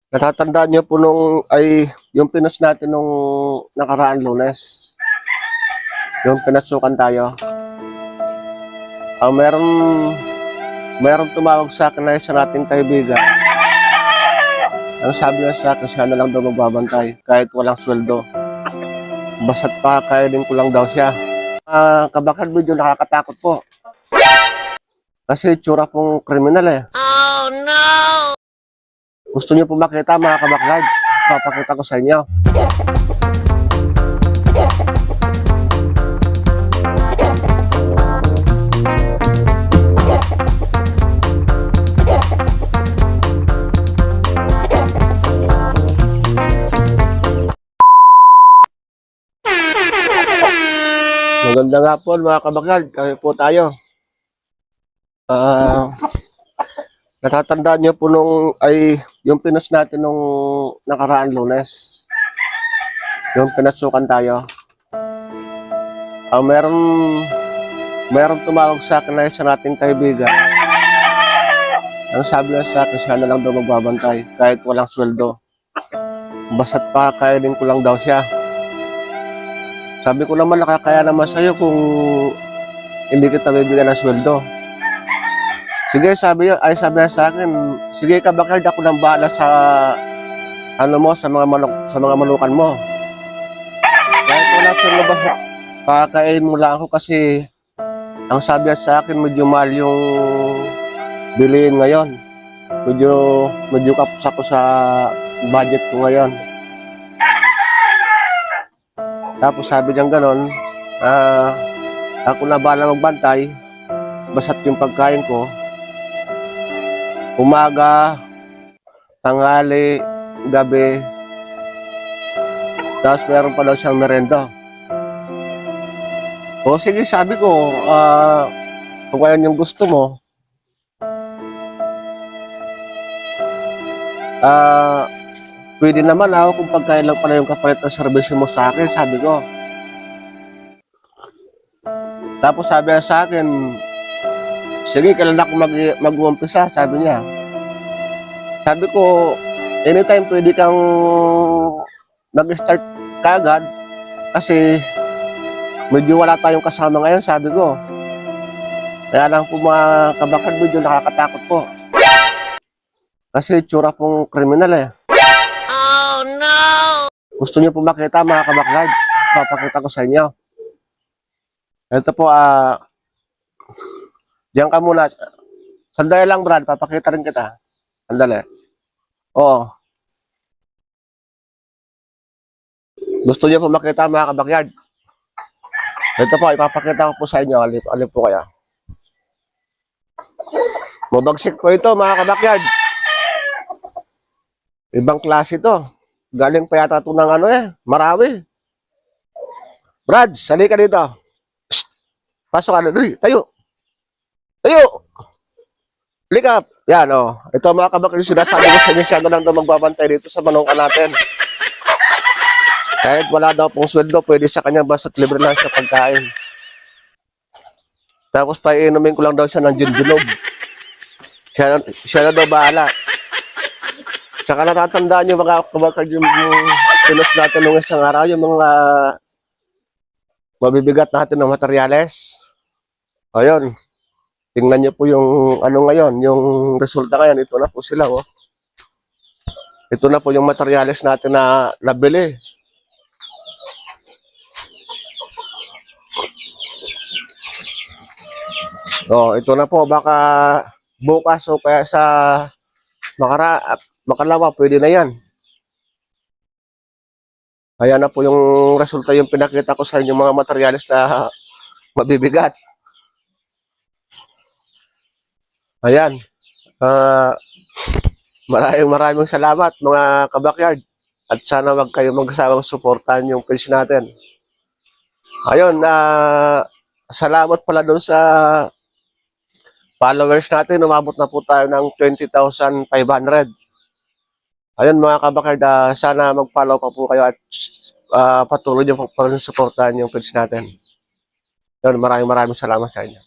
Natatandaan niyo po yung pinost natin nung nakaraang Lunes. Yung pinasukan tayo. Meron tumawag sa akin na isang ating kaibigan. Ang sabi niya sa akin, siya na lang daw magbabantay kahit walang sweldo. Basta't pakakainin ko lang daw siya. Kabakal video, nakakatakot po. Kasi tsura pong kriminal eh. Oh no! Gusto niyo po makita mga kabaklad? Papakita ko sa inyo. Maganda nga po mga kabaklad, kami po tayo. Natatandaan niyo po yung pinost natin nung nakaraang Lunes. Yung pinasukan tayo. Meron tumawag sa akin na isang ating kaibigan. Ang sabi niya sa akin, siya na lang daw magbabantay kahit walang sweldo. Basta't pakakainin ko lang daw siya. Sabi ko naman, nakakaya naman sa'yo kung hindi kita bibigyan ng sweldo. Sige, sabi niya sa akin, sige kabakal, ako nang bahala sa sa mga manukan mo. Kahit wala sweldo ba, pakakain mo lang ako kasi ang sabi niya sa akin, medyo mahal yung bilihin ngayon. Medyo kapos ako sa budget ko ngayon. Tapos sabi niyang ganon, ako na bahala magbantay, basta't yung pagkain ko, umaga, tanghali, gabi, tapos meron pa daw siyang merenda. O sige, sabi ko, kung ngayon yung gusto mo, pwede naman ako kung pagkain lang pala yung kapalit ng serbisyo mo sa akin, sabi ko. Tapos sabi niya sa akin, sige, kailan ako mag-uumpisa, sabi niya. Sabi ko, anytime pwede kang mag-start kagad kasi medyo wala tayong kasama ngayon, sabi ko. Kaya lang po mga kabakal, medyo nakakatakot po. Kasi tsura pong kriminal eh. Oh no! Gusto niyo po makita mga kabaklad? Papakita ko sa inyo. Ito po, diyan ka muna. Sandali lang, Brad. Papakita rin kita. Sandali. Oo. Gusto niyo po makita mga kabaklad? Ito po, ipapakita ko po sa inyo. Alin po kaya? Mabagsik po ito mga kabaklad. Ibang klase ito. Galing pa yata ito ng Marawi. Brad, sali ka dito. Shh! Pasok ka na. Tayo. Tayo! Lika. Yan, oh. Ito mga kabakal, sinasabi ko sa inyo, siya na lang daw magbabantay dito sa manungka natin. Kahit wala daw pong sweldo, pwede sa kanya basta't libre lang siya pagkain. Tapos paiinumin ko lang daw siya ng ginjunog. Siya na daw bahala. Tsaka natatandaan yung mga kabakal, yung pinost natin nung isang araw, yung mga mabibigat natin ng materyales. Ayun. Tingnan niyo po yung ngayon, yung resulta ngayon. Ito na po sila, oh. Ito na po yung materyales natin na nabili. Oh, ito na po, baka bukas o kaya sa makalawa, pwede na yan. Ayan na po yung resulta, yung pinakita ko sa inyo mga materyales na mabibigat. Ayan. Maraming salamat mga kabakyard. At sana wag kayo magsawang suportahan yung page natin. Ayun, salamat pala doon sa followers natin. Umabot na po tayo ng 20,500. Ayun mga kabakyard, sana mag-follow pa po kayo at patuloy nyo pa rin suportahan yung page natin. Ayun, maraming salamat sa inyo.